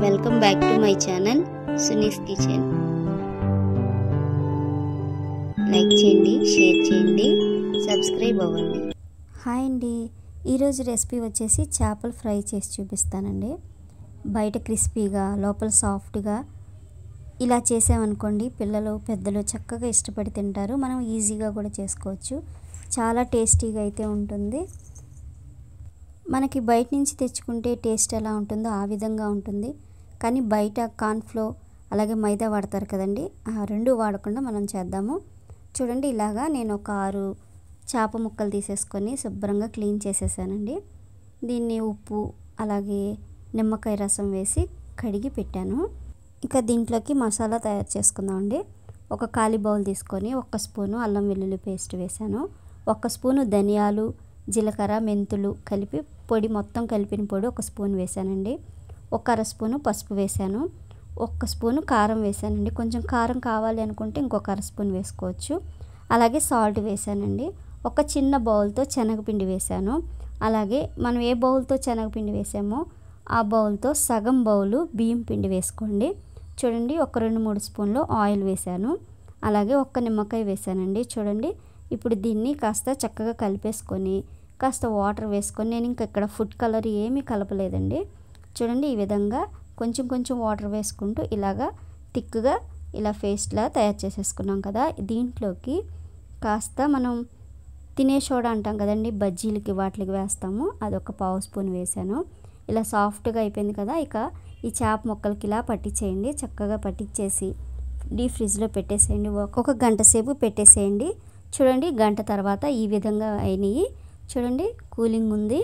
Welcome back to my channel Suni's kitchen. Like చేయండి, share చేయండి, subscribe అవ్వండి. హాయ్ అండి, ఈరోజు రెసిపీ వచ్చేసి చేపల ఫ్రై చేసి చూపిస్తానండి. బయట క్రిస్పీగా లోపల సాఫ్ట్గా ఇలా చేసామనుకోండి, పిల్లలు పెద్దలు చక్కగా ఇష్టపడి తింటారు. మనం ఈజీగా కూడా చేసుకోవచ్చు. చాలా టేస్టీగా అయితే ఉంటుంది. మనకి బయట నుంచి తెచ్చుకుంటే టేస్ట్ ఎలా ఉంటుందో ఆ విధంగా ఉంటుంది. కానీ బయట కార్న్ఫ్లోర్ అలాగే మైదా వాడతారు కదండి, ఆ రెండు వాడకుండా మనం చేద్దాము. చూడండి, ఇలాగా నేను ఒక 6 చేప ముక్కలు తీసేసుకొని శుభ్రంగా క్లీన్ చేసేసానండి. దీన్ని ఉప్పు అలాగే నిమ్మకాయ రసం వేసి కడిగి పెట్టాను. ఇంకా దీంట్లోకి మసాలా తయారు చేసుకుందామండి. ఒక ఖాళీ బౌల్ తీసుకొని 1 స్పూను అల్లం వెల్లుల్లి పేస్ట్ వేసాను. 1 స్పూను ధనియాలు, జీలకర్ర, మెంతులు కలిపి పొడి, మొత్తం కలిపిన పొడి 1 స్పూన్ వేసానండి. 1 అర స్పూను పసుపు వేసాను. 1 స్పూను కారం వేసానండి. కొంచెం కారం కావాలి అనుకుంటే ఇంకొక అర స్పూన్ వేసుకోవచ్చు. అలాగే సాల్ట్ వేసానండి. ఒక చిన్న బౌల్తో శనగపిండి వేసాను. అలాగే మనం ఏ బౌల్తో శనగపిండి వేసామో ఆ బౌల్తో సగం బౌలు బియ్యం పిండి వేసుకోండి. చూడండి, ఒక 2-3 స్పూన్లు ఆయిల్ వేసాను. అలాగే 1 నిమ్మకాయ వేసానండి. చూడండి, ఇప్పుడు దీన్ని కాస్త చక్కగా కలిపేసుకొని కాస్త వాటర్ వేసుకొని, నేను ఇంకా ఇక్కడ ఫుడ్ కలర్ ఏమీ కలపలేదండి. చూడండి, ఈ విధంగా కొంచెం కొంచెం వాటర్ వేసుకుంటూ ఇలాగా థిక్గా ఇలా పేస్ట్లా తయారు చేసేసుకున్నాం కదా. దీంట్లోకి కాస్త మనం తినే సోడా అంటాం కదండి, బజ్జీలకి వాటికి వేస్తాము, అది 1 పావు స్పూన్ వేసాను. ఇలా సాఫ్ట్గా అయిపోయింది కదా. ఇక ఈ చేప ముక్కలకి ఇలా పట్టించేయండి. చక్కగా పట్టించేసి డీప్ ఫ్రిడ్జ్లో పెట్టేసేయండి. 1 గంట సేపు పెట్టేసేయండి. చూడండి, గంట తర్వాత ఈ విధంగా అయినాయి. చూడండి, కూలింగ్ ఉంది.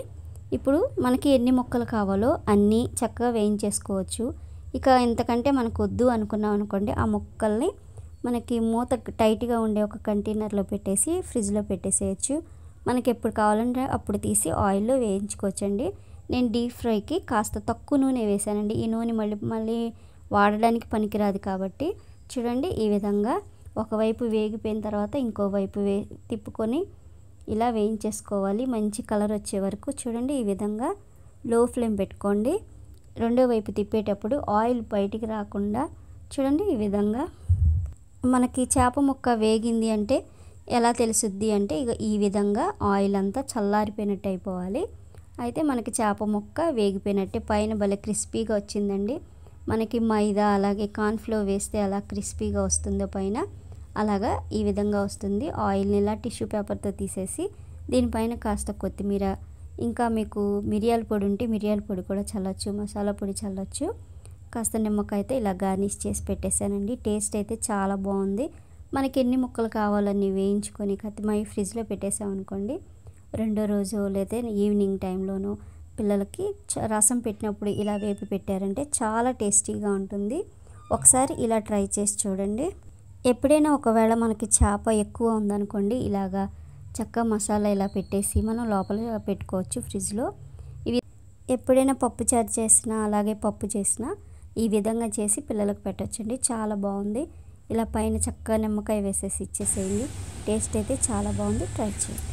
ఇప్పుడు మనకి ఎన్ని ముక్కలు కావాలో అన్నీ చక్కగా వేయించేసుకోవచ్చు. ఇక ఇంతకంటే మనకు వద్దు అనుకున్నాం అనుకోండి, ఆ ముక్కల్ని మనకి మూత టైట్గా ఉండే ఒక కంటైనర్లో పెట్టేసి ఫ్రిడ్జ్లో పెట్టేసేయచ్చు. మనకి ఎప్పుడు కావాలంటే అప్పుడు తీసి ఆయిల్లో వేయించుకోవచ్చండి. నేను డీప్ ఫ్రైకి కాస్త తక్కువ నూనె వేసానండి. ఈ నూనె మళ్ళీ వాడడానికి పనికిరాదు కాబట్టి. చూడండి, ఈ విధంగా ఒకవైపు వేగిపోయిన తర్వాత ఇంకో వైపు తిప్పుకొని ఇలా వేయించేసుకోవాలి. మంచి కలర్ వచ్చే వరకు. చూడండి, ఈ విధంగా లో ఫ్లేమ్ పెట్టుకోండి. రెండో వైపు తిప్పేటప్పుడు ఆయిల్ బయటికి రాకుండా చూడండి, ఈ విధంగా మనకి చేప ముక్క వేగింది అంటే ఎలా తెలుసుద్ది అంటే, ఇక ఈ విధంగా ఆయిల్ అంతా చల్లారిపోయినట్టు అయిపోవాలి. అయితే మనకి చేప ముక్క వేగిపోయినట్టే. పైన భలే క్రిస్పీగా వచ్చిందండి. మనకి మైదా అలాగే కార్న్ఫ్లోర్ వేస్తే అలా క్రిస్పీగా వస్తుందో పైన, అలాగా ఈ విధంగా వస్తుంది. ఆయిల్ని ఇలా టిష్యూ పేపర్తో తీసేసి దీనిపైన కాస్త కొత్తిమీర, ఇంకా మీకు మిరియాల పొడి ఉంటే మిరియాల పొడి కూడా చల్లొచ్చు, మసాలా పొడి చల్లొచ్చు. కాస్త నిమ్మకాయతో ఇలా గార్నిష్ చేసి పెట్టేశానండి. టేస్ట్ అయితే చాలా బాగుంది. మనకి ఎన్ని ముక్కలు కావాలన్నీ వేయించుకొని కత్తిమై ఫ్రిడ్జ్లో పెట్టేసామనుకోండి, రెండో రోజు లేదా ఈవినింగ్ టైంలోనూ పిల్లలకి రసం పెట్టినప్పుడు ఇలా వేపి పెట్టారంటే చాలా టేస్టీగా ఉంటుంది. ఒకసారి ఇలా ట్రై చేసి చూడండి. ఎప్పుడైనా ఒకవేళ మనకి చేప ఎక్కువ ఉందనుకోండి, ఇలాగా చక్కగా మసాలా ఇలా పెట్టేసి మనం లోపల పెట్టుకోవచ్చు ఫ్రిడ్జ్లో. ఇవి ఎప్పుడైనా పప్పు చారు చేసినా అలాగే పప్పు చేసినా ఈ విధంగా చేసి పిల్లలకు పెట్టొచ్చండి. చాలా బాగుంది. ఇలా పైన చక్కగా నిమ్మకాయ వేసేసి ఇచ్చేసేయండి. టేస్ట్ అయితే చాలా బాగుంది. ట్రై చేయండి.